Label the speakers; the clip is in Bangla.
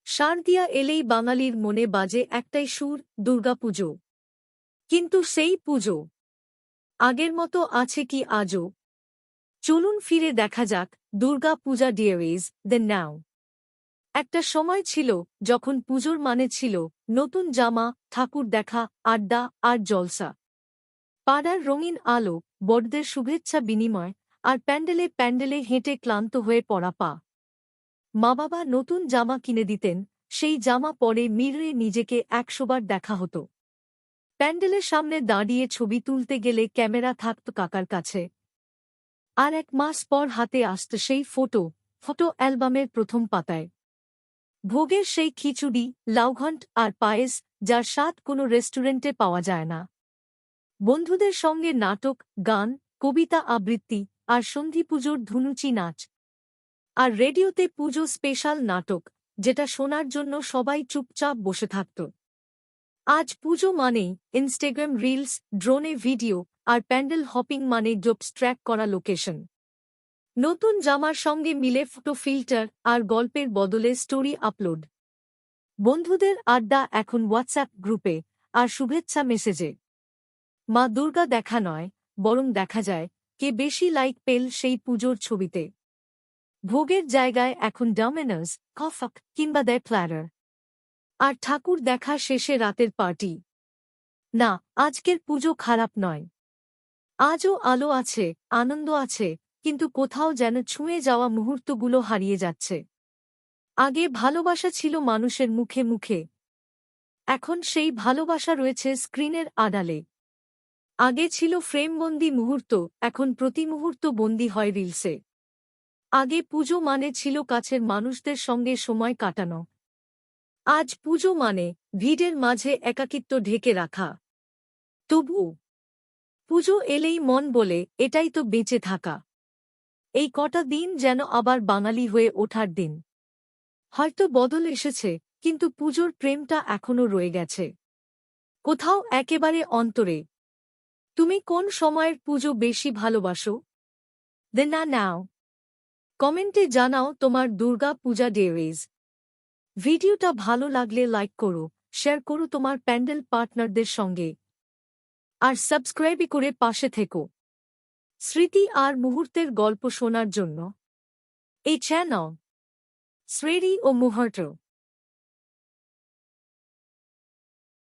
Speaker 1: শারদিয়া এলেই বাঙালির মনে বাজে একটাই সুর, দুর্গাপুজো। কিন্তু সেই পুজো আগের মতো আছে কি আজও? চলুন ফিরে দেখা যাক দুর্গা পূজা ডিয়ারিজ দ্য নাও। একটা সময় ছিল যখন পুজোর মানে ছিল নতুন জামা, ঠাকুর দেখা, আড্ডা আর জলসা। পাড়ার রঙিন আলো, বড়দের শুভেচ্ছা বিনিময়, আর প্যান্ডেলে প্যান্ডেলে হেঁটে ক্লান্ত হয়ে পড়া পা। মা বাবা নতুন জামা কিনে দিতেন, সেই জামা পরে মিররে নিজেকে ১০০ বার দেখা হতো। প্যান্ডেলের সামনে দাঁড়িয়ে ছবি তুলতে গেলে ক্যামেরা থাকত কাকার কাছে। আর ১ মাস পর হাতে আসত সেই ফটো অ্যালবামের প্রথম পাতায়। ভোগের সেই খিচুড়ি, লাউঘণ্ট আর পায়েস, যার স্বাদ কোনো রেস্টুরেন্টে পাওয়া যায় না। বন্ধুদের সঙ্গে নাটক, গান, কবিতা আবৃত্তি, আর সন্ধি পুজোর ধুনুচি নাচ। আর রেডিওতে পুজো স্পেশাল নাটক, যেটা শোনার জন্য সবাই চুপচাপ বসে থাকত। আজ পুজো মানেই ইনস্টাগ্রাম রিলস, ড্রোনে ভিডিও, আর প্যান্ডেল হপিং মানে জোপস ট্র্যাক করা লোকেশন। নতুন জামার সঙ্গে মিলে ফটো ফিল্টার আর গল্পের বদলে স্টোরি আপলোড। বন্ধুদের আড্ডা এখন হোয়াটসঅ্যাপ গ্রুপে আর শুভেচ্ছা মেসেজে। মা দুর্গা দেখা নয়, বরং দেখা যায় কে বেশি লাইক পেল সেই পুজোর ছবিতে। ভোগের জায়গায় এখন ডমিনোজ, কফক কিংবা দ্য প্ল্যাটার। আর ঠাকুর দেখা শেষে রাতের পার্টি। না, আজকের পুজো খারাপ নয়। আজও আলো আছে, আনন্দ আছে, কিন্তু কোথাও যেন ছুঁয়ে যাওয়া মুহূর্তগুলো হারিয়ে যাচ্ছে। আগে ভালোবাসা ছিল মানুষের মুখে মুখে। এখন সেই ভালোবাসা রয়েছে স্ক্রিনের আড়ালে। আগে ছিল ফ্রেমবন্দি মুহূর্ত, এখন প্রতি মুহূর্ত বন্দী হয় রিলসে। আগে পুজো মানে ছিল কাছের মানুষদের সঙ্গে সময় কাটানো। আজ পুজো মানে ভিড়ের মাঝে একাকিত্ব ঢেকে রাখা। তবু পুজো এলেই মন বলে এটাই তো বেঁচে থাকা। এই কটা দিন যেন আবার বাঙালি হয়ে ওঠার দিন। হয়তো বদল এসেছে, কিন্তু পুজোর প্রেমটা এখনো রয়ে গেছে কোথাও একেবারে অন্তরে। তুমি কোন সময়ের পুজো বেশি ভালোবাসো? দেন না নাও কমেন্টে জানাও তোমার দুর্গা পূজা ডেরিজ। ভিডিওটা ভালো লাগলে লাইক করো, শেয়ার করো তোমার প্যান্ডেল পার্টনারদের সঙ্গে, আর সাবস্ক্রাইব করে পাশে থেকো স্মৃতি আর মুহূর্তের গল্প শোনার জন্য। এই চ্যানেল স্মৃতি ও মুহূর্ত।